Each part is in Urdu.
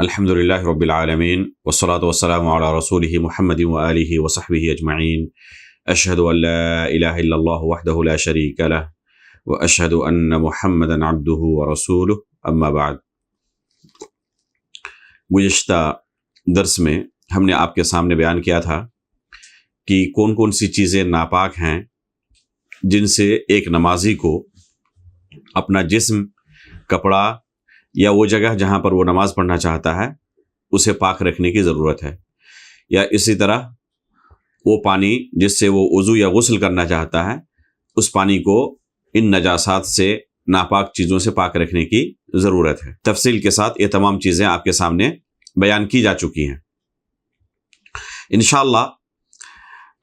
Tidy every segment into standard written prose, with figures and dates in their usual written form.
الحمد للہ رب العالمین والصلاة والسلام علی رسولہ محمد وآلہ وصحبہ اجمعین اشہد ان لا الہ الا اللہ وحدہ لا شریک لہ واشہد ان محمدا عبدہ ورسولہ اما بعد۔ گزشتہ درس میں ہم نے آپ کے سامنے بیان کیا تھا کہ کون کون سی چیزیں ناپاک ہیں جن سے ایک نمازی کو اپنا جسم، کپڑا یا وہ جگہ جہاں پر وہ نماز پڑھنا چاہتا ہے اسے پاک رکھنے کی ضرورت ہے، یا اسی طرح وہ پانی جس سے وہ وضو یا غسل کرنا چاہتا ہے اس پانی کو ان نجاسات سے، ناپاک چیزوں سے پاک رکھنے کی ضرورت ہے۔ تفصیل کے ساتھ یہ تمام چیزیں آپ کے سامنے بیان کی جا چکی ہیں۔ انشاءاللہ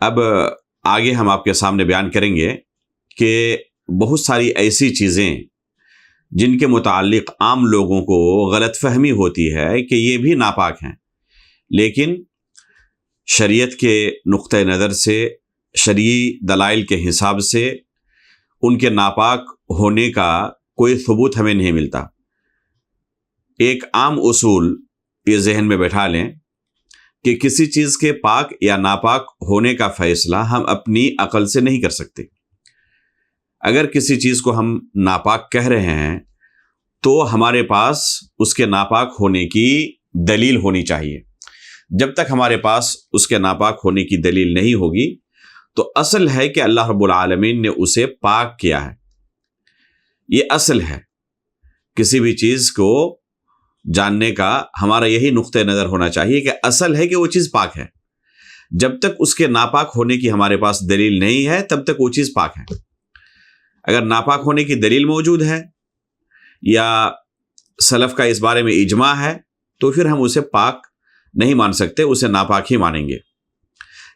اب آگے ہم آپ کے سامنے بیان کریں گے کہ بہت ساری ایسی چیزیں جن کے متعلق عام لوگوں کو غلط فہمی ہوتی ہے کہ یہ بھی ناپاک ہیں، لیکن شریعت کے نقطہ نظر سے، شرعی دلائل کے حساب سے ان کے ناپاک ہونے کا کوئی ثبوت ہمیں نہیں ملتا۔ ایک عام اصول یہ ذہن میں بیٹھا لیں کہ کسی چیز کے پاک یا ناپاک ہونے کا فیصلہ ہم اپنی عقل سے نہیں کر سکتے۔ اگر کسی چیز کو ہم ناپاک کہہ رہے ہیں تو ہمارے پاس اس کے ناپاک ہونے کی دلیل ہونی چاہیے۔ جب تک ہمارے پاس اس کے ناپاک ہونے کی دلیل نہیں ہوگی تو اصل ہے کہ اللہ رب العالمین نے اسے پاک کیا ہے۔ یہ اصل ہے، کسی بھی چیز کو جاننے کا ہمارا یہی نقطہ نظر ہونا چاہیے کہ اصل ہے کہ وہ چیز پاک ہے۔ جب تک اس کے ناپاک ہونے کی ہمارے پاس دلیل نہیں ہے تب تک وہ چیز پاک ہے۔ اگر ناپاک ہونے کی دلیل موجود ہے یا سلف کا اس بارے میں اجماع ہے تو پھر ہم اسے پاک نہیں مان سکتے، اسے ناپاک ہی مانیں گے۔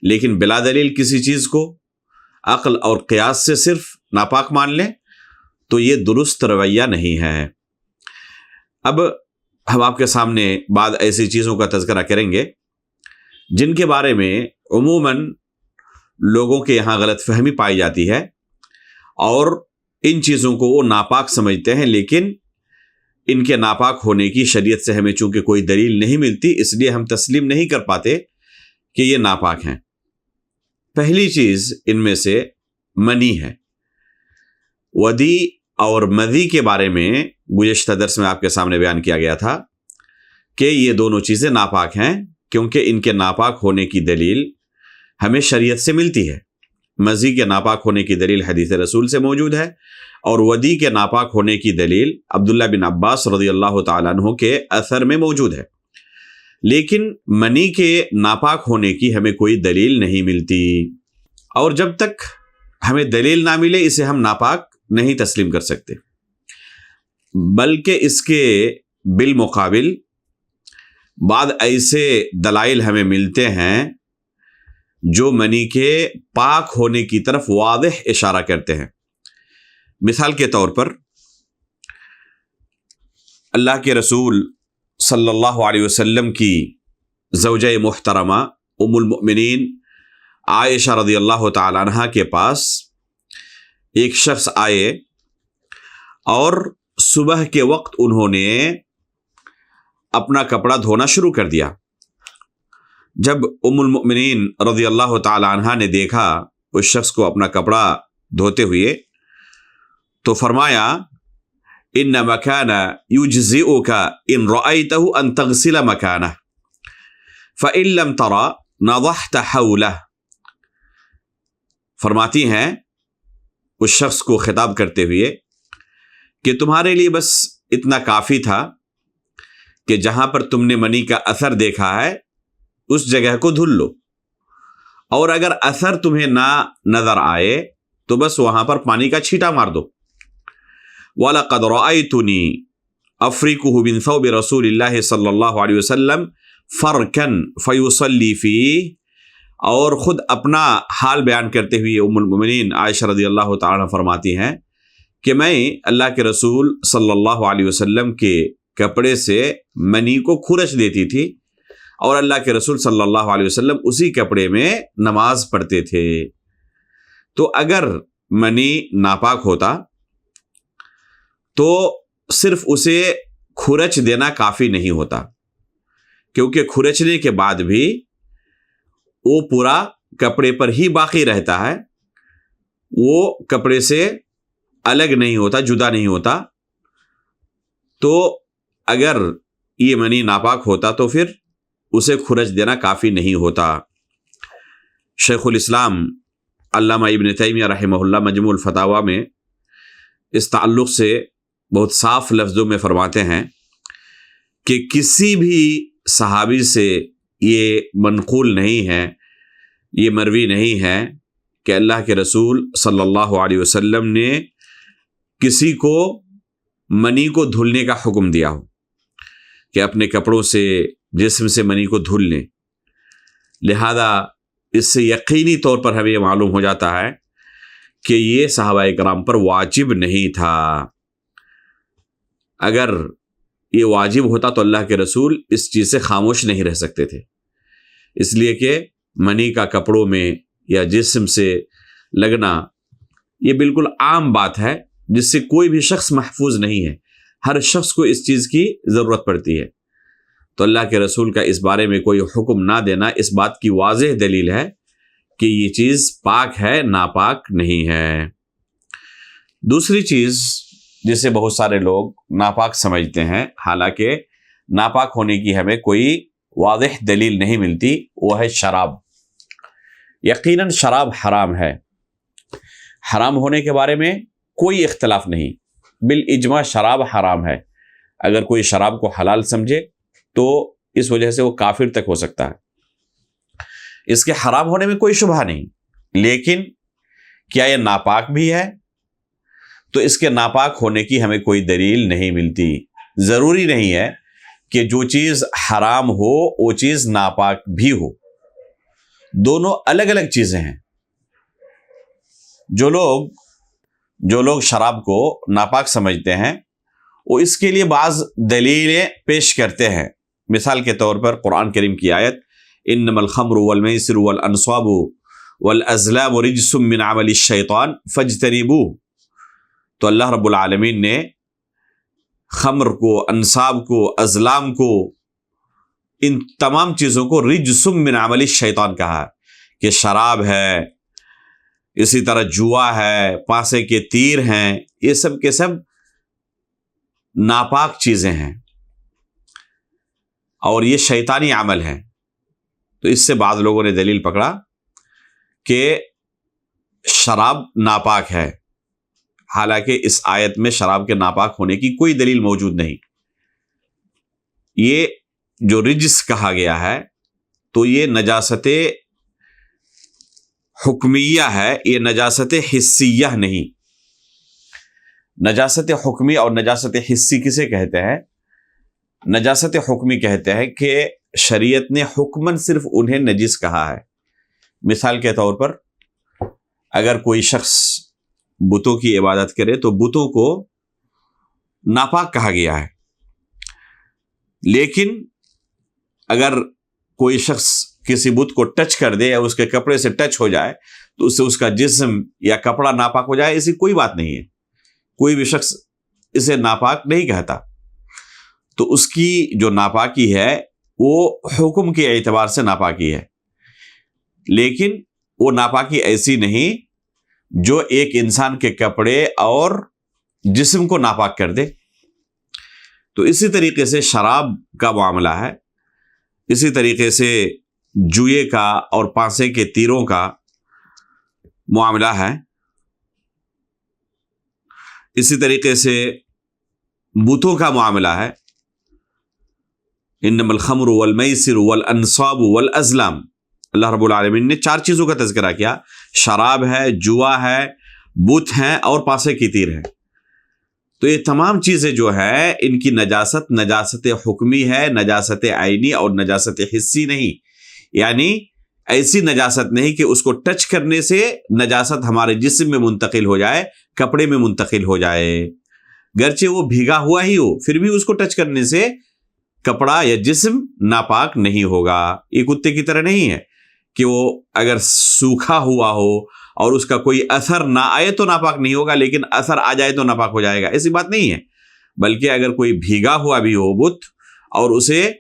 لیکن بلا دلیل کسی چیز کو عقل اور قیاس سے صرف ناپاک مان لیں تو یہ درست رویہ نہیں ہے۔ اب ہم آپ کے سامنے بعض ایسی چیزوں کا تذکرہ کریں گے جن کے بارے میں عموماً لوگوں کے یہاں غلط فہمی پائی جاتی ہے اور ان چیزوں کو وہ ناپاک سمجھتے ہیں، لیکن ان کے ناپاک ہونے کی شریعت سے ہمیں چونکہ کوئی دلیل نہیں ملتی، اس لیے ہم تسلیم نہیں کر پاتے کہ یہ ناپاک ہیں۔ پہلی چیز ان میں سے منی ہے۔ ودی اور مذی کے بارے میں گزشتہ درس میں آپ کے سامنے بیان کیا گیا تھا کہ یہ دونوں چیزیں ناپاک ہیں کیونکہ ان کے ناپاک ہونے کی دلیل ہمیں شریعت سے ملتی ہے۔ مذی کے ناپاک ہونے کی دلیل حدیث رسول سے موجود ہے اور ودی کے ناپاک ہونے کی دلیل عبداللہ بن عباس رضی اللہ تعالیٰ عنہ کے اثر میں موجود ہے، لیکن منی کے ناپاک ہونے کی ہمیں کوئی دلیل نہیں ملتی، اور جب تک ہمیں دلیل نہ ملے اسے ہم ناپاک نہیں تسلیم کر سکتے۔ بلکہ اس کے بالمقابل بعض ایسے دلائل ہمیں ملتے ہیں جو منی کے پاک ہونے کی طرف واضح اشارہ کرتے ہیں۔ مثال کے طور پر اللہ کے رسول صلی اللہ علیہ وسلم کی زوجہ محترمہ ام المؤمنین عائشہ رضی اللہ تعالی عنہا کے پاس ایک شخص آئے اور صبح کے وقت انہوں نے اپنا کپڑا دھونا شروع کر دیا۔ جب ام المؤمنین رضی اللہ تعالی عنہا نے دیکھا اس شخص کو اپنا کپڑا دھوتے ہوئے تو فرمایا ان مکان یجزئک ان رأیتہ ان تغسل مکانہ فإن لم ترى نضحت حولہ۔ فرماتی ہیں اس شخص کو خطاب کرتے ہوئے کہ تمہارے لیے بس اتنا کافی تھا کہ جہاں پر تم نے منی کا اثر دیکھا ہے اس جگہ کو دھل لو، اور اگر اثر تمہیں نہ نظر آئے تو بس وہاں پر پانی کا چھینٹا مار دو۔ وَلَقَدْ رَأَيْتُنِي أَفْرِكُهُ مِنْ ثَوْبِ رَسُولِ اللَّهِ صلی اللہ علیہ وسلم فَرْكًا فَيُصَلِّي فِيهِ۔ اور خود اپنا حال بیان کرتے ہوئے ام المؤمنین عائشہ رضی اللہ تعالیٰ عنہ فرماتی ہیں کہ میں اللہ کے رسول صلی اللہ علیہ وسلم کے کپڑے سے منی کو کھرچ دیتی تھی اور اللہ کے رسول صلی اللہ علیہ وسلم اسی کپڑے میں نماز پڑھتے تھے۔ تو اگر منی ناپاک ہوتا تو صرف اسے کھرچ دینا کافی نہیں ہوتا، کیونکہ کھرچنے کے بعد بھی وہ پورا کپڑے پر ہی باقی رہتا ہے، وہ کپڑے سے الگ نہیں ہوتا، جدا نہیں ہوتا۔ تو اگر یہ منی ناپاک ہوتا تو پھر اسے کھرچ دینا کافی نہیں ہوتا۔ شیخ الاسلام علامہ ابن تیمیہ رحمہ اللہ مجموع الفتاویٰ میں اس تعلق سے بہت صاف لفظوں میں فرماتے ہیں کہ کسی بھی صحابی سے یہ منقول نہیں ہے، یہ مروی نہیں ہے کہ اللہ کے رسول صلی اللہ علیہ وسلم نے کسی کو منی کو دھلنے کا حکم دیا ہو کہ اپنے کپڑوں سے، جسم سے منی کو دھل لیں۔ لہذا اس سے یقینی طور پر ہمیں یہ معلوم ہو جاتا ہے کہ یہ صحابہ کرام پر واجب نہیں تھا۔ اگر یہ واجب ہوتا تو اللہ کے رسول اس چیز سے خاموش نہیں رہ سکتے تھے، اس لیے کہ منی کا کپڑوں میں یا جسم سے لگنا یہ بالکل عام بات ہے، جس سے کوئی بھی شخص محفوظ نہیں ہے، ہر شخص کو اس چیز کی ضرورت پڑتی ہے۔ تو اللہ کے رسول کا اس بارے میں کوئی حکم نہ دینا اس بات کی واضح دلیل ہے کہ یہ چیز پاک ہے، ناپاک نہیں ہے۔ دوسری چیز جسے بہت سارے لوگ ناپاک سمجھتے ہیں، حالانکہ ناپاک ہونے کی ہمیں کوئی واضح دلیل نہیں ملتی، وہ ہے شراب۔ یقیناً شراب حرام ہے، حرام ہونے کے بارے میں کوئی اختلاف نہیں، بالاجماع شراب حرام ہے۔ اگر کوئی شراب کو حلال سمجھے تو اس وجہ سے وہ کافر تک ہو سکتا ہے، اس کے حرام ہونے میں کوئی شبہ نہیں۔ لیکن کیا یہ ناپاک بھی ہے؟ تو اس کے ناپاک ہونے کی ہمیں کوئی دلیل نہیں ملتی۔ ضروری نہیں ہے کہ جو چیز حرام ہو وہ چیز ناپاک بھی ہو، دونوں الگ الگ چیزیں ہیں۔ جو لوگ شراب کو ناپاک سمجھتے ہیں وہ اس کے لیے بعض دلیلیں پیش کرتے ہیں۔ مثال کے طور پر قرآن کریم کی آیت انما الخمر والمیسر والانصاب والازلام رجس من عمل الشیطان فاجتنبوه، تو اللہ رب العالمین نے خمر کو، انصاب کو، ازلام کو، ان تمام چیزوں کو رجس من عمل الشیطان کہا کہ شراب ہے، اسی طرح جوا ہے، پانسے کے تیر ہیں، یہ سب کے سب ناپاک چیزیں ہیں اور یہ شیطانی عمل ہے۔ تو اس سے بعض لوگوں نے دلیل پکڑا کہ شراب ناپاک ہے، حالانکہ اس آیت میں شراب کے ناپاک ہونے کی کوئی دلیل موجود نہیں۔ یہ جو رجس کہا گیا ہے تو یہ نجاست حکمیہ ہے، یہ نجاست حسیہ نہیں۔ نجاست حکمی اور نجاست حسی کسے کہتے ہیں؟ نجاست حکمی کہتے ہیں کہ شریعت نے حکماً صرف انہیں نجس کہا ہے۔ مثال کے طور پر اگر کوئی شخص بتوں کی عبادت کرے تو بتوں کو ناپاک کہا گیا ہے، لیکن اگر کوئی شخص کسی بت کو ٹچ کر دے یا اس کے کپڑے سے ٹچ ہو جائے تو اس سے اس کا جسم یا کپڑا ناپاک ہو جائے، ایسی کوئی بات نہیں ہے، کوئی بھی شخص اسے ناپاک نہیں کہتا۔ تو اس کی جو ناپاکی ہے وہ حکم کے اعتبار سے ناپاکی ہے، لیکن وہ ناپاکی ایسی نہیں جو ایک انسان کے کپڑے اور جسم کو ناپاک کر دے۔ تو اسی طریقے سے شراب کا معاملہ ہے، اسی طریقے سے جوئے کا اور پانسے کے تیروں کا معاملہ ہے، اسی طریقے سے بتوں کا معاملہ ہے۔ انما الخمر والمیسر والانصاب والازلام، اللہ رب العالمین نے 4 چیزوں کا تذکرہ کیا، شراب ہے، جوا ہے، بت ہیں اور پانسے کی تیر ہے۔ تو یہ تمام چیزیں جو ہے ان کی نجاست حکمی ہے، نجاست عینی اور نجاست حسی نہیں، یعنی ایسی نجاست نہیں کہ اس کو ٹچ کرنے سے نجاست ہمارے جسم میں منتقل ہو جائے، کپڑے میں منتقل ہو جائے، گرچہ وہ بھیگا ہوا ہی ہو پھر بھی اس کو ٹچ کرنے سے کپڑا یا جسم ناپاک نہیں ہوگا۔ یہ کتے کی طرح نہیں ہے کہ وہ اگر سوکھا ہوا ہو اور اس کا کوئی اثر نہ آئے تو ناپاک نہیں ہوگا، لیکن اثر آ جائے تو ناپاک ہو جائے گا، ایسی بات نہیں ہے۔ بلکہ اگر کوئی بھیگا ہوا بھی ہو بت اور اسے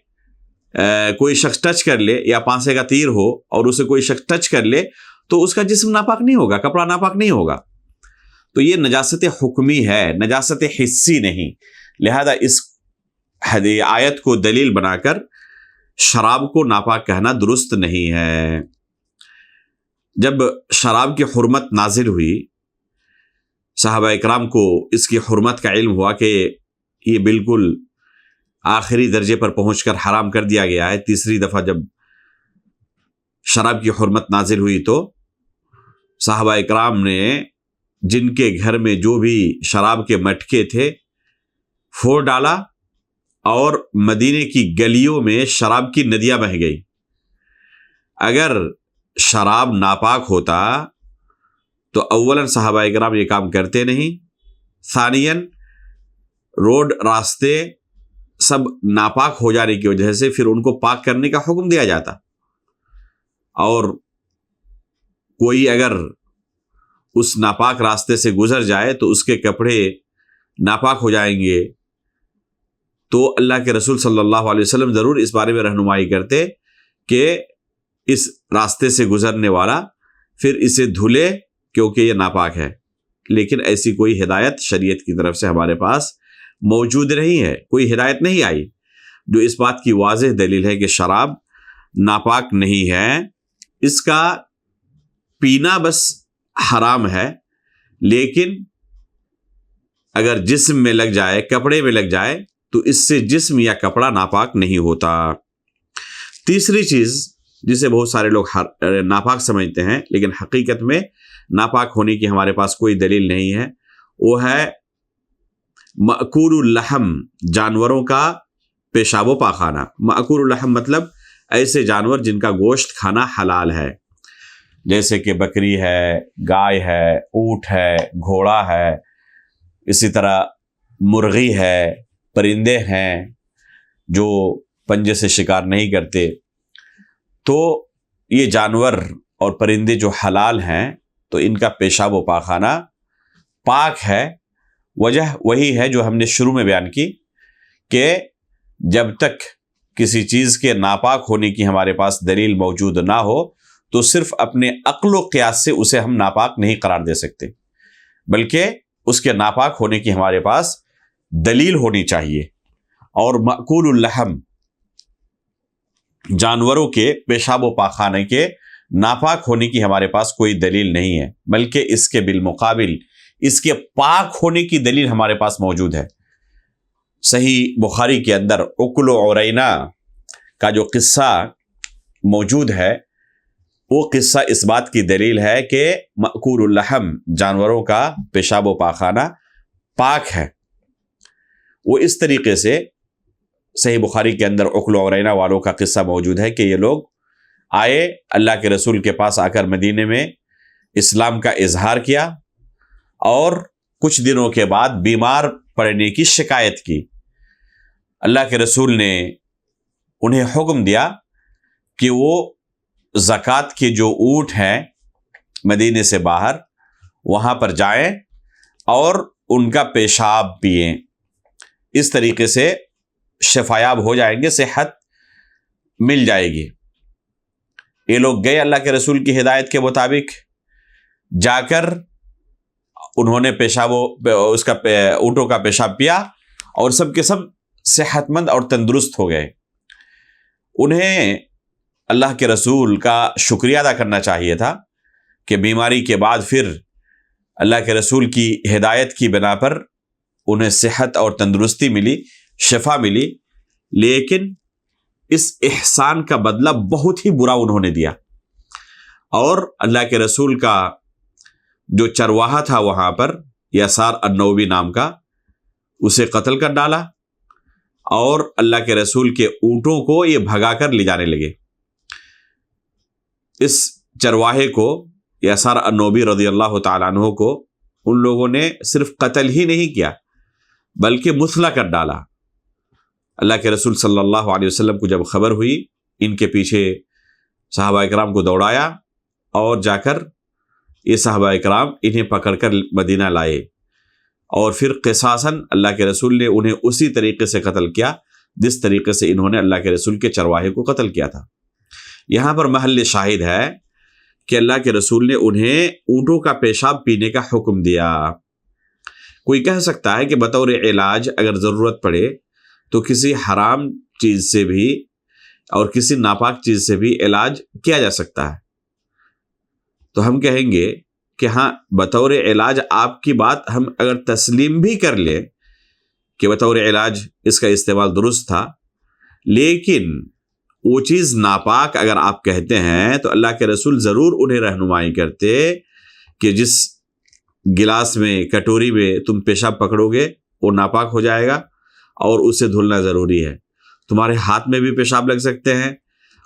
کوئی شخص ٹچ کر لے یا پانسے کا تیر ہو اور اسے کوئی شخص ٹچ کر لے تو اس کا جسم ناپاک نہیں ہوگا، کپڑا ناپاک نہیں ہوگا. تو یہ نجاست حکمی ہے، نجاست حسی نہیں. لہذا اس آیت کو دلیل بنا کر شراب کو ناپاک کہنا درست نہیں ہے. جب شراب کی حرمت نازل ہوئی، صحابہ اکرام کو اس کی حرمت کا علم ہوا کہ یہ بالکل آخری درجے پر پہنچ کر حرام کر دیا گیا ہے. تیسری دفعہ جب شراب کی حرمت نازل ہوئی تو صحابہ اکرام نے جن کے گھر میں جو بھی شراب کے مٹکے تھے پھوڑ ڈالا اور مدینے کی گلیوں میں شراب کی ندیاں بہہ گئی. اگر شراب ناپاک ہوتا تو اولاً صحابہ اکرام یہ کام کرتے نہیں، ثانیاً روڈ راستے سب ناپاک ہو جانے کی وجہ سے پھر ان کو پاک کرنے کا حکم دیا جاتا. اور کوئی اگر اس ناپاک راستے سے گزر جائے تو اس کے کپڑے ناپاک ہو جائیں گے، تو اللہ کے رسول صلی اللہ علیہ وسلم ضرور اس بارے میں رہنمائی کرتے کہ اس راستے سے گزرنے والا پھر اسے دھلے کیونکہ یہ ناپاک ہے. لیکن ایسی کوئی ہدایت شریعت کی طرف سے ہمارے پاس موجود نہیں ہے، کوئی ہدایت نہیں آئی جو اس بات کی واضح دلیل ہے کہ شراب ناپاک نہیں ہے. اس کا پینا بس حرام ہے، لیکن اگر جسم میں لگ جائے، کپڑے میں لگ جائے تو اس سے جسم یا کپڑا ناپاک نہیں ہوتا. تیسری چیز جسے بہت سارے لوگ ناپاک سمجھتے ہیں لیکن حقیقت میں ناپاک ہونے کی ہمارے پاس کوئی دلیل نہیں ہے، وہ ہے مأکول اللحم، جانوروں کا پیشاب و پاخانہ. مأکول اللحم مطلب ایسے جانور جن کا گوشت کھانا حلال ہے، جیسے کہ بکری ہے، گائے ہے، اونٹ ہے، گھوڑا ہے، اسی طرح مرغی ہے، پرندے ہیں جو پنجے سے شکار نہیں کرتے. تو یہ جانور اور پرندے جو حلال ہیں تو ان کا پیشاب و پاخانہ پاک ہے. وجہ وہی ہے جو ہم نے شروع میں بیان کی کہ جب تک کسی چیز کے ناپاک ہونے کی ہمارے پاس دلیل موجود نہ ہو تو صرف اپنے عقل و قیاس سے اسے ہم ناپاک نہیں قرار دے سکتے، بلکہ اس کے ناپاک ہونے کی ہمارے پاس دلیل ہونی چاہیے. اور مأکول اللحم، جانوروں کے پیشاب و پاخانے کے ناپاک ہونے کی ہمارے پاس کوئی دلیل نہیں ہے، بلکہ اس کے بالمقابل اس کے پاک ہونے کی دلیل ہمارے پاس موجود ہے. صحیح بخاری کے اندر عقل و عرینا کا جو قصہ موجود ہے، وہ قصہ اس بات کی دلیل ہے کہ مأکول اللحم، جانوروں کا پیشاب و پاخانہ پاک ہے. وہ اس طریقے سے صحیح بخاری کے اندر عقل و عرینا والوں کا قصہ موجود ہے کہ یہ لوگ آئے، اللہ کے رسول کے پاس آ کر مدینے میں اسلام کا اظہار کیا اور کچھ دنوں کے بعد بیمار پڑنے کی شکایت کی. اللہ کے رسول نے انہیں حکم دیا کہ وہ زکوٰۃ کے جو اونٹ ہیں مدینے سے باہر، وہاں پر جائیں اور ان کا پیشاب پئیں. اس طریقے سے شفایاب ہو جائیں گے، صحت مل جائے گی. یہ لوگ گئے اللہ کے رسول کی ہدایت کے مطابق، جا کر انہوں نے اس کا اونٹوں کا پیشاب پیا اور سب کے سب صحت مند اور تندرست ہو گئے. انہیں اللہ کے رسول کا شکریہ ادا کرنا چاہیے تھا کہ بیماری کے بعد پھر اللہ کے رسول کی ہدایت کی بنا پر انہیں صحت اور تندرستی ملی، شفا ملی، لیکن اس احسان کا بدلہ بہت ہی برا انہوں نے دیا. اور اللہ کے رسول کا جو چرواہا تھا وہاں پر، یسار النوبی نام کا، اسے قتل کر ڈالا اور اللہ کے رسول کے اونٹوں کو یہ بھگا کر لے جانے لگے. اس چرواہے کو، یسار النوبی رضی اللہ تعالیٰ عنہ کو، ان لوگوں نے صرف قتل ہی نہیں کیا بلکہ مثلا کر ڈالا. اللہ کے رسول صلی اللہ علیہ وسلم کو جب خبر ہوئی، ان کے پیچھے صحابہ اکرام کو دوڑایا اور جا کر یہ صحابہ اکرام انہیں پکڑ کر مدینہ لائے اور پھر قصاصاً اللہ کے رسول نے انہیں اسی طریقے سے قتل کیا جس طریقے سے انہوں نے اللہ کے رسول کے چرواہے کو قتل کیا تھا۔ یہاں پر محل شاہد ہے کہ اللہ کے رسول نے انہیں اونٹوں کا پیشاب پینے کا حکم دیا۔ کوئی کہہ سکتا ہے کہ بطور علاج اگر ضرورت پڑے تو کسی حرام چیز سے بھی اور کسی ناپاک چیز سے بھی علاج کیا جا سکتا ہے، تو ہم کہیں گے کہ ہاں، بطور علاج آپ کی بات ہم اگر تسلیم بھی کر لیں کہ بطور علاج اس کا استعمال درست تھا، لیکن وہ چیز ناپاک اگر آپ کہتے ہیں تو اللہ کے رسول ضرور انہیں رہنمائی کرتے کہ جس گلاس میں، کٹوری میں تم پیشاب پکڑو گے وہ ناپاک ہو جائے گا اور اسے دھلنا ضروری ہے۔ تمہارے ہاتھ میں بھی پیشاب لگ سکتے ہیں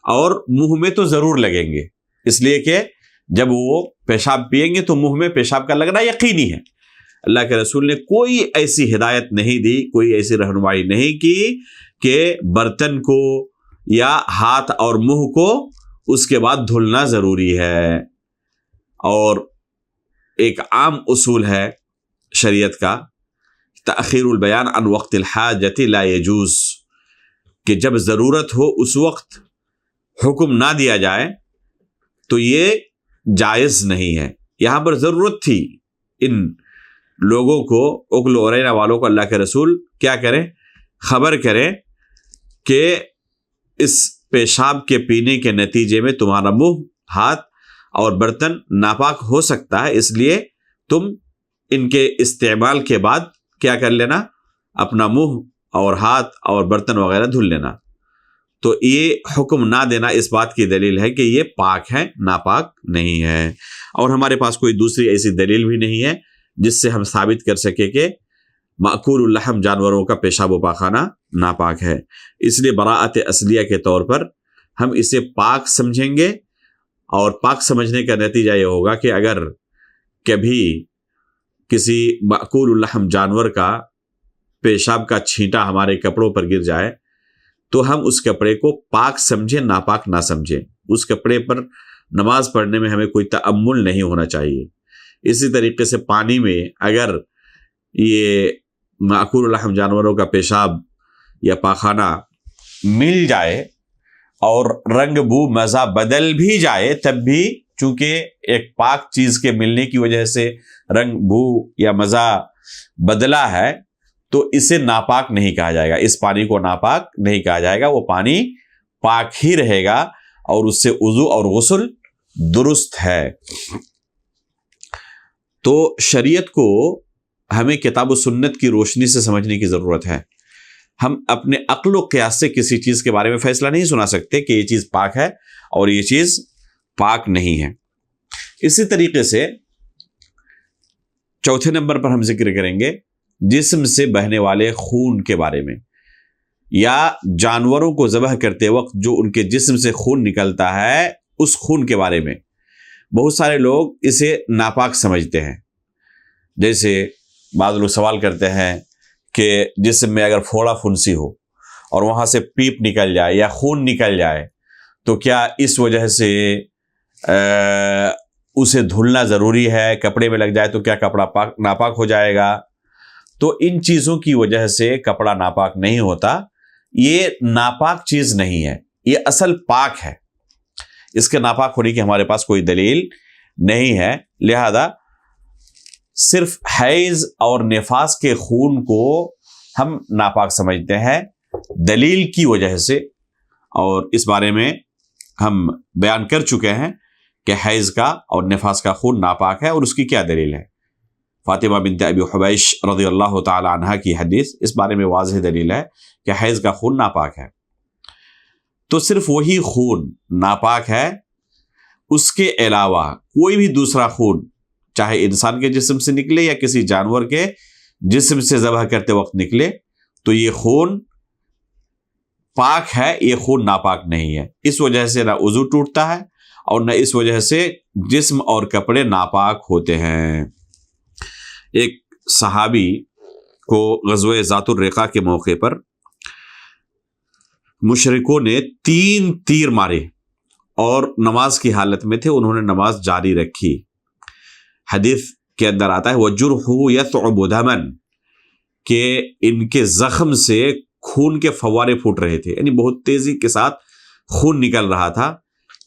اور منہ میں تو ضرور لگیں گے، اس لیے کہ جب وہ پیشاب پئیں گے تو منہ میں پیشاب کا لگنا یقینی ہے۔ اللہ کے رسول نے کوئی ایسی ہدایت نہیں دی، کوئی ایسی رہنمائی نہیں کی کہ برتن کو یا ہاتھ اور منہ کو اس کے بعد دھلنا ضروری ہے۔ اور ایک عام اصول ہے شریعت کا، تأخیر البیان عن وقت الحاجۃ لا یجوز، کہ جب ضرورت ہو اس وقت حکم نہ دیا جائے تو یہ جائز نہیں ہے۔ یہاں پر ضرورت تھی ان لوگوں کو، اکل اورینا والوں کو، اللہ کے رسول کیا کریں، خبر کریں کہ اس پیشاب کے پینے کے نتیجے میں تمہارا منہ، ہاتھ اور برتن ناپاک ہو سکتا ہے، اس لیے تم ان کے استعمال کے بعد کیا کر لینا، اپنا منہ اور ہاتھ اور برتن وغیرہ دھل لینا۔ تو یہ حکم نہ دینا اس بات کی دلیل ہے کہ یہ پاک ہے، ناپاک نہیں ہے۔ اور ہمارے پاس کوئی دوسری ایسی دلیل بھی نہیں ہے جس سے ہم ثابت کر سکے کہ مأکول اللحم جانوروں کا پیشاب و پاخانہ ناپاک ہے۔ اس لیے براءت اصلیہ کے طور پر ہم اسے پاک سمجھیں گے، اور پاک سمجھنے کا نتیجہ یہ ہوگا کہ اگر کبھی کسی مأکول اللحم جانور کا پیشاب کا چھینٹا ہمارے کپڑوں پر گر جائے تو ہم اس کپڑے کو پاک سمجھیں، ناپاک نہ سمجھیں۔ اس کپڑے پر نماز پڑھنے میں ہمیں کوئی تأمل نہیں ہونا چاہیے۔ اسی طریقے سے پانی میں اگر یہ مأکول اللحم جانوروں کا پیشاب یا پاخانہ مل جائے اور رنگ بو مزہ بدل بھی جائے، تب بھی چونکہ ایک پاک چیز کے ملنے کی وجہ سے رنگ بو یا مزہ بدلا ہے، تو اسے ناپاک نہیں کہا جائے گا، اس پانی کو ناپاک نہیں کہا جائے گا، وہ پانی پاک ہی رہے گا اور اس سے وضو اور غسل درست ہے۔ تو شریعت کو ہمیں کتاب و سنت کی روشنی سے سمجھنے کی ضرورت ہے۔ ہم اپنے عقل و قیاس سے کسی چیز کے بارے میں فیصلہ نہیں سنا سکتے کہ یہ چیز پاک ہے اور یہ چیز پاک نہیں ہے۔ اسی طریقے سے چوتھے نمبر پر ہم ذکر کریں گے جسم سے بہنے والے خون کے بارے میں، یا جانوروں کو ذبح کرتے وقت جو ان کے جسم سے خون نکلتا ہے اس خون کے بارے میں۔ بہت سارے لوگ اسے ناپاک سمجھتے ہیں، جیسے بعض لوگ سوال کرتے ہیں کہ جسم میں اگر پھوڑا پھنسی ہو اور وہاں سے پیپ نکل جائے یا خون نکل جائے تو کیا اس وجہ سے اسے دھلنا ضروری ہے؟ کپڑے میں لگ جائے تو کیا کپڑا ناپاک ہو جائے گا؟ تو ان چیزوں کی وجہ سے کپڑا ناپاک نہیں ہوتا، یہ ناپاک چیز نہیں ہے، یہ اصل پاک ہے۔ اس کے ناپاک ہونے کی ہمارے پاس کوئی دلیل نہیں ہے، لہذا صرف حیض اور نفاس کے خون کو ہم ناپاک سمجھتے ہیں دلیل کی وجہ سے، اور اس بارے میں ہم بیان کر چکے ہیں کہ حیض کا اور نفاس کا خون ناپاک ہے اور اس کی کیا دلیل ہے۔ فاطمہ بنت ابی حبیش رضی اللہ تعالی عنہ کی حدیث اس بارے میں واضح دلیل ہے کہ حیض کا خون ناپاک ہے۔ تو صرف وہی خون ناپاک ہے، اس کے علاوہ کوئی بھی دوسرا خون چاہے انسان کے جسم سے نکلے یا کسی جانور کے جسم سے ذبح کرتے وقت نکلے تو یہ خون پاک ہے، یہ خون ناپاک نہیں ہے۔ اس وجہ سے نہ وضو ٹوٹتا ہے اور نہ اس وجہ سے جسم اور کپڑے ناپاک ہوتے ہیں۔ ایک صحابی کو غزوہ ذات الرقاع کے موقع پر مشرکوں نے 3 تیر مارے اور نماز کی حالت میں تھے، انہوں نے نماز جاری رکھی۔ حدیث کے اندر آتا ہے وَجُرْحُ يَثْعُبُ دَمًا، کہ ان کے زخم سے خون کے فوارے پھوٹ رہے تھے، یعنی بہت تیزی کے ساتھ خون نکل رہا تھا،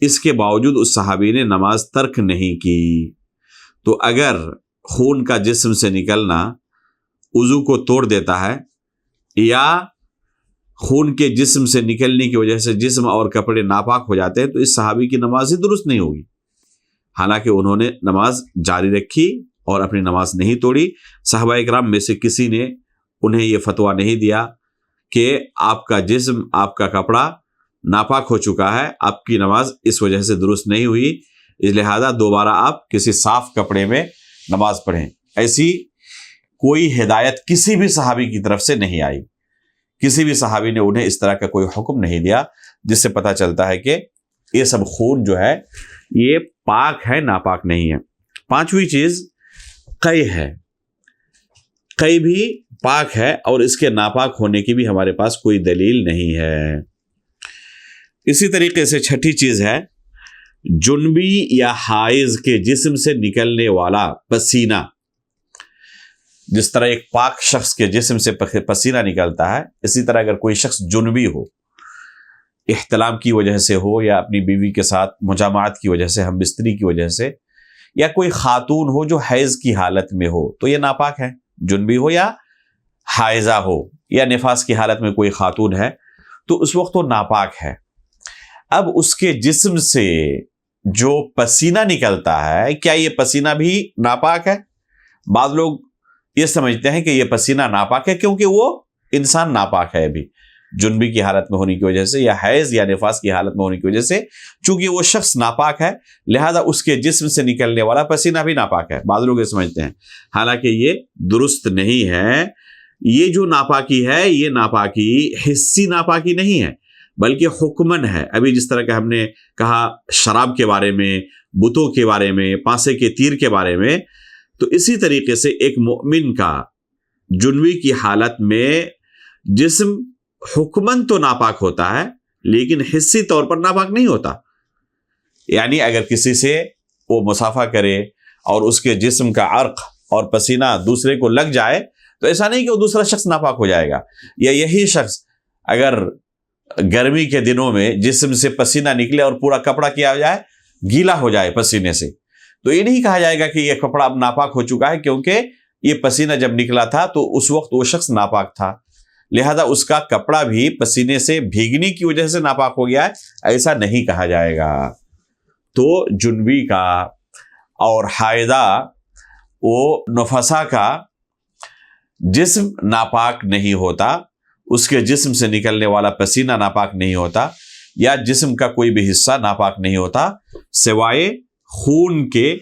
اس کے باوجود اس صحابی نے نماز ترک نہیں کی۔ تو اگر خون کا جسم سے نکلنا وضو کو توڑ دیتا ہے یا خون کے جسم سے نکلنے کی وجہ سے جسم اور کپڑے ناپاک ہو جاتے ہیں تو اس صحابی کی نماز ہی درست نہیں ہوگی۔ حالانکہ انہوں نے نماز جاری رکھی اور اپنی نماز نہیں توڑی۔ صحابہ اکرام میں سے کسی نے انہیں یہ فتویٰ نہیں دیا کہ آپ کا جسم، آپ کا کپڑا ناپاک ہو چکا ہے، آپ کی نماز اس وجہ سے درست نہیں ہوئی، اس لہذا دوبارہ آپ کسی صاف کپڑے میں نماز پڑھیں۔ ایسی کوئی ہدایت کسی بھی صحابی کی طرف سے نہیں آئی، کسی بھی صحابی نے انہیں اس طرح کا کوئی حکم نہیں دیا، جس سے پتہ چلتا ہے کہ یہ سب خون جو ہے یہ پاک ہے، ناپاک نہیں ہے۔ پانچویں چیز قے ہے، قے بھی پاک ہے اور اس کے ناپاک ہونے کی بھی ہمارے پاس کوئی دلیل نہیں ہے۔ اسی طریقے سے چھٹی چیز ہے جنبی یا حائض کے جسم سے نکلنے والا پسینہ۔ جس طرح ایک پاک شخص کے جسم سے پسینہ نکلتا ہے، اسی طرح اگر کوئی شخص جنبی ہو، احتلام کی وجہ سے ہو یا اپنی بیوی کے ساتھ مجامعات کی وجہ سے، ہم بستری کی وجہ سے، یا کوئی خاتون ہو جو حیض کی حالت میں ہو تو یہ ناپاک ہے، جنبی ہو یا حائضہ ہو یا نفاس کی حالت میں کوئی خاتون ہے تو اس وقت وہ ناپاک ہے۔ اب اس کے جسم سے جو پسینہ نکلتا ہے، کیا یہ پسینہ بھی ناپاک ہے؟ بعض لوگ یہ سمجھتے ہیں کہ یہ پسینہ ناپاک ہے کیونکہ وہ انسان ناپاک ہے ابھی، جنبی کی حالت میں ہونے کی وجہ سے یا حیض یا نفاس کی حالت میں ہونے کی وجہ سے، چونکہ وہ شخص ناپاک ہے لہذا اس کے جسم سے نکلنے والا پسینہ بھی ناپاک ہے۔ بعض لوگ یہ سمجھتے ہیں، حالانکہ یہ درست نہیں ہے۔ یہ جو ناپاکی ہے یہ ناپاکی حسی ناپاکی نہیں ہے بلکہ حکمن ہے۔ ابھی جس طرح کہ ہم نے کہا شراب کے بارے میں، بتوں کے بارے میں، پانسے کے تیر کے بارے میں، تو اسی طریقے سے ایک مؤمن کا جنبی کی حالت میں جسم حکمن تو ناپاک ہوتا ہے لیکن حسی طور پر ناپاک نہیں ہوتا۔ یعنی اگر کسی سے وہ مصافحہ کرے اور اس کے جسم کا عرق اور پسینہ دوسرے کو لگ جائے تو ایسا نہیں کہ وہ دوسرا شخص ناپاک ہو جائے گا، یا یہی شخص اگر گرمی کے دنوں میں جسم سے پسینہ نکلے اور پورا کپڑا کیا جائے گیلا ہو جائے پسینے سے، تو یہ نہیں کہا جائے گا کہ یہ کپڑا اب ناپاک ہو چکا ہے، کیونکہ یہ پسینہ جب نکلا تھا تو اس وقت وہ شخص ناپاک تھا، لہذا اس کا کپڑا بھی پسینے سے بھیگنے کی وجہ سے ناپاک ہو گیا ہے، ایسا نہیں کہا جائے گا۔ تو جنبی کا اور حائضہ و نفسا کا جسم ناپاک نہیں ہوتا، اس کے جسم سے نکلنے والا پسینہ ناپاک نہیں ہوتا، یا جسم کا کوئی بھی حصہ ناپاک نہیں ہوتا سوائے خون کے،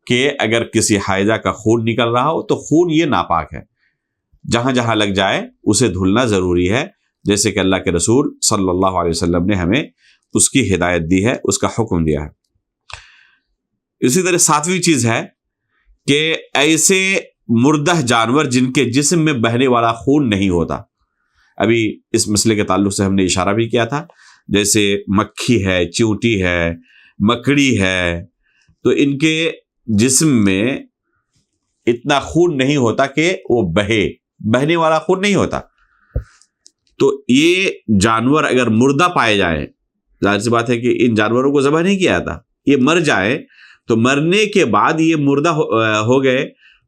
کہ اگر کسی حائضہ کا خون نکل رہا ہو تو خون یہ ناپاک ہے، جہاں جہاں لگ جائے اسے دھلنا ضروری ہے، جیسے کہ اللہ کے رسول صلی اللہ علیہ وسلم نے ہمیں اس کی ہدایت دی ہے، اس کا حکم دیا ہے۔ اسی طرح ساتویں چیز ہے کہ ایسے مردہ جانور جن کے جسم میں بہنے والا خون نہیں ہوتا، ابھی اس مسئلے کے تعلق سے ہم نے اشارہ بھی کیا تھا، جیسے مکھی ہے، چیونٹی ہے، مکڑی ہے، تو ان کے جسم میں اتنا خون نہیں ہوتا کہ وہ بہنے والا خون نہیں ہوتا، تو یہ جانور اگر مردہ پائے جائیں، ظاہر سی بات ہے کہ ان جانوروں کو ذبح نہیں کیا جاتا، یہ مر جائیں تو مرنے کے بعد یہ مردہ ہو گئے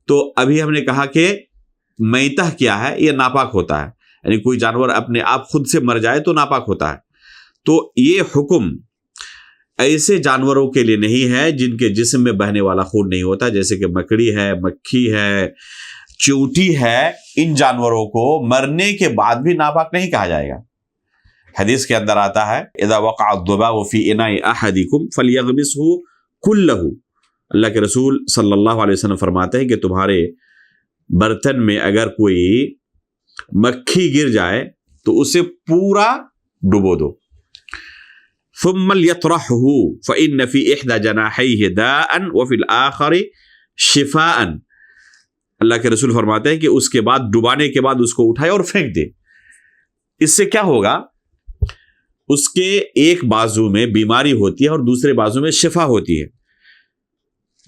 تو ابھی ہم نے کہا کہ میتہ کیا ہے، یہ ناپاک ہوتا ہے، یعنی کوئی جانور اپنے آپ خود سے مر جائے تو ناپاک ہوتا ہے۔ تو یہ حکم ایسے جانوروں کے لیے نہیں ہے جن کے جسم میں بہنے والا خون نہیں ہوتا، جیسے کہ مکڑی ہے، مکھی ہے، چیونٹی ہے، ان جانوروں کو مرنے کے بعد بھی ناپاک نہیں کہا جائے گا۔ حدیث کے اندر آتا ہے اذا وقع الذباب في اناء احدكم فليغمسه كله، اللہ کے رسول صلی اللہ علیہ وسلم فرماتے ہیں کہ تمہارے برتن میں اگر کوئی مکھی گر جائے تو اسے پورا ڈبو دو، ثم ليطرحه فإن في إحدى جناحيه داء وفي الآخر شفاء، اللہ کے رسول فرماتے ہیں کہ اس کے بعد ڈبانے کے بعد اس کو اٹھائے اور پھینک دے۔ اس سے کیا ہوگا، اس کے ایک بازو میں بیماری ہوتی ہے اور دوسرے بازو میں شفا ہوتی ہے۔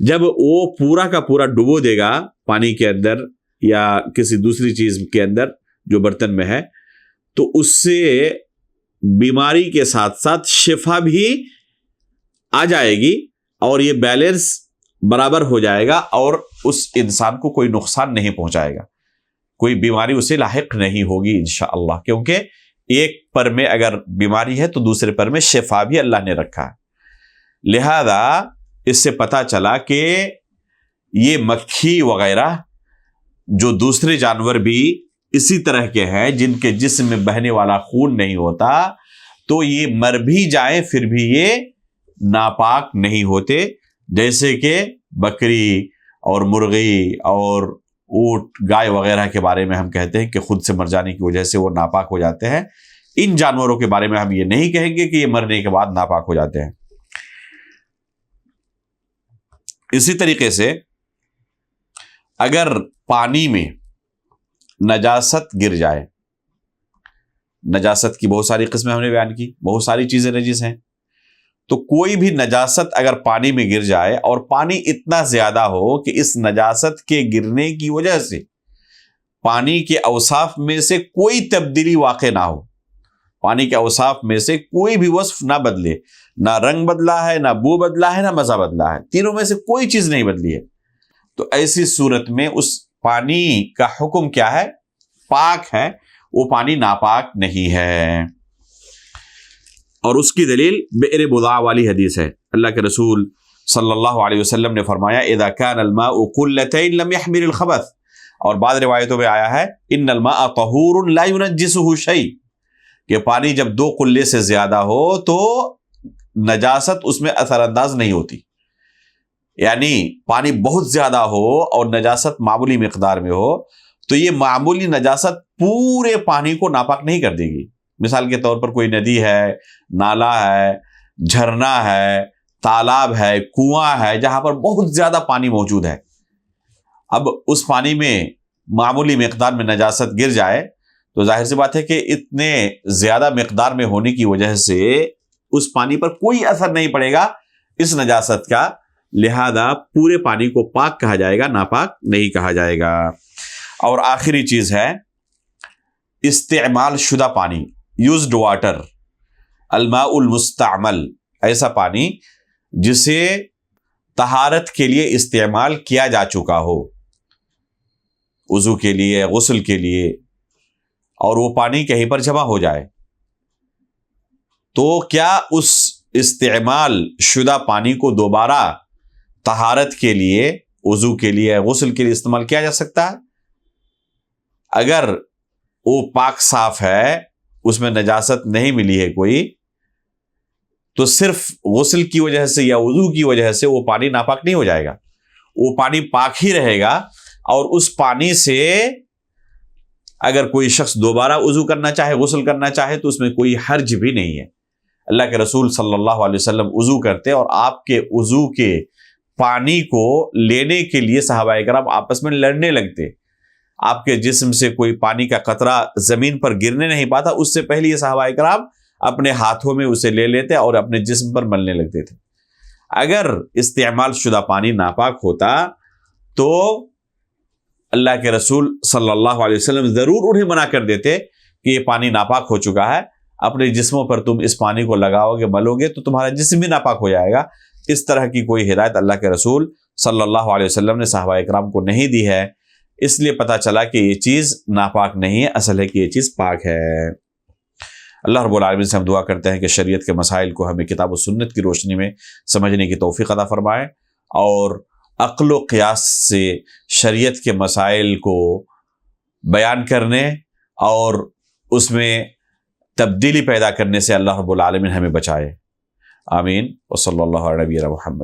جب وہ پورا کا پورا ڈبو دے گا پانی کے اندر یا کسی دوسری چیز کے اندر جو برتن میں ہے، تو اس سے بیماری کے ساتھ ساتھ شفا بھی آ جائے گی اور یہ بیلنس برابر ہو جائے گا اور اس انسان کو کوئی نقصان نہیں پہنچائے گا، کوئی بیماری اسے لاحق نہیں ہوگی انشاءاللہ، کیونکہ ایک پر میں اگر بیماری ہے تو دوسرے پر میں شفا بھی اللہ نے رکھا ہے۔ لہذا اس سے پتہ چلا کہ یہ مکھی وغیرہ جو دوسرے جانور بھی اسی طرح کے ہیں جن کے جسم میں بہنے والا خون نہیں ہوتا، تو یہ مر بھی جائیں پھر بھی یہ ناپاک نہیں ہوتے، جیسے کہ بکری اور مرغی اور اونٹ گائے وغیرہ کے بارے میں ہم کہتے ہیں کہ خود سے مر جانے کی وجہ سے وہ ناپاک ہو جاتے ہیں، ان جانوروں کے بارے میں ہم یہ نہیں کہیں گے کہ یہ مرنے کے بعد ناپاک ہو جاتے ہیں۔ اسی طریقے سے اگر پانی میں نجاست گر جائے، نجاست کی بہت ساری قسمیں ہم نے بیان کی، بہت ساری چیزیں نجس ہیں، تو کوئی بھی نجاست اگر پانی میں گر جائے اور پانی اتنا زیادہ ہو کہ اس نجاست کے گرنے کی وجہ سے پانی کے اوصاف میں سے کوئی تبدیلی واقع نہ ہو، پانی کے اوصاف میں سے کوئی بھی وصف نہ بدلے، نہ رنگ بدلا ہے، نہ بو بدلا ہے، نہ مزہ بدلا ہے، تینوں میں سے کوئی چیز نہیں بدلی ہے، تو ایسی صورت میں اس پانی کا حکم کیا ہے؟ پاک ہے، وہ پانی ناپاک نہیں ہے۔ اور اس کی دلیل بئر بضاع والی حدیث ہے، اللہ کے رسول صلی اللہ علیہ وسلم نے فرمایا اذا كان الماء قلتين لم يحمل الخبث، اور بعض روایتوں میں آیا ہے ان الماء طہور لا ينجسه شيء، کہ پانی جب 2 قلے سے زیادہ ہو تو نجاست اس میں اثر انداز نہیں ہوتی، یعنی پانی بہت زیادہ ہو اور نجاست معمولی مقدار میں ہو تو یہ معمولی نجاست پورے پانی کو ناپاک نہیں کر دے گی۔ مثال کے طور پر کوئی ندی ہے، نالا ہے، جھرنا ہے، تالاب ہے، کنواں ہے جہاں پر بہت زیادہ پانی موجود ہے، اب اس پانی میں معمولی مقدار میں نجاست گر جائے تو ظاہر سی بات ہے کہ اتنے زیادہ مقدار میں ہونے کی وجہ سے اس پانی پر کوئی اثر نہیں پڑے گا اس نجاست کا، لہذا پورے پانی کو پاک کہا جائے گا، ناپاک نہیں کہا جائے گا۔ اور آخری چیز ہے استعمال شدہ پانی، یوزڈ واٹر، الماء المستعمل، ایسا پانی جسے طہارت کے لیے استعمال کیا جا چکا ہو، وضو کے لیے، غسل کے لیے، اور وہ پانی کہیں پر جمع ہو جائے، تو کیا اس استعمال شدہ پانی کو دوبارہ طہارت کے لیے، وضو کے لیے، غسل کے لیے استعمال کیا جا سکتا ہے؟ اگر وہ پاک صاف ہے، اس میں نجاست نہیں ملی ہے کوئی، تو صرف غسل کی وجہ سے یا وضو کی وجہ سے وہ پانی ناپاک نہیں ہو جائے گا، وہ پانی پاک ہی رہے گا، اور اس پانی سے اگر کوئی شخص دوبارہ وضو کرنا چاہے، غسل کرنا چاہے تو اس میں کوئی حرج بھی نہیں ہے۔ اللہ کے رسول صلی اللہ علیہ وسلم وضو کرتے اور آپ کے وضو کے پانی کو لینے کے لیے صحابہ کرام آپس میں لڑنے لگتے، آپ کے جسم سے کوئی پانی کا قطرہ زمین پر گرنے نہیں پاتا، اس سے پہلے یہ صحابہ کرام اپنے ہاتھوں میں اسے لے لیتے اور اپنے جسم پر ملنے لگتے تھے۔ اگر استعمال شدہ پانی ناپاک ہوتا تو اللہ کے رسول صلی اللہ علیہ وسلم ضرور انہیں منع کر دیتے کہ یہ پانی ناپاک ہو چکا ہے، اپنے جسموں پر تم اس پانی کو لگاؤ گے، ملو گے تو تمہارا جسم بھی ناپاک ہو جائے گا۔ اس طرح کی کوئی ہدایت اللہ کے رسول صلی اللہ علیہ وسلم نے صحابہ کرام کو نہیں دی ہے، اس لیے پتہ چلا کہ یہ چیز ناپاک نہیں ہے، اصل ہے کہ یہ چیز پاک ہے۔ اللہ رب العالمین سے ہم دعا کرتے ہیں کہ شریعت کے مسائل کو ہمیں کتاب و سنت کی روشنی میں سمجھنے کی توفیق عطا فرمائے، اور عقل و قیاس سے شریعت کے مسائل کو بیان کرنے اور اس میں تبدیلی پیدا کرنے سے اللہ رب العالمین ہمیں بچائے۔ آمین۔ وصلی اللہ علیہ نبینا محمد۔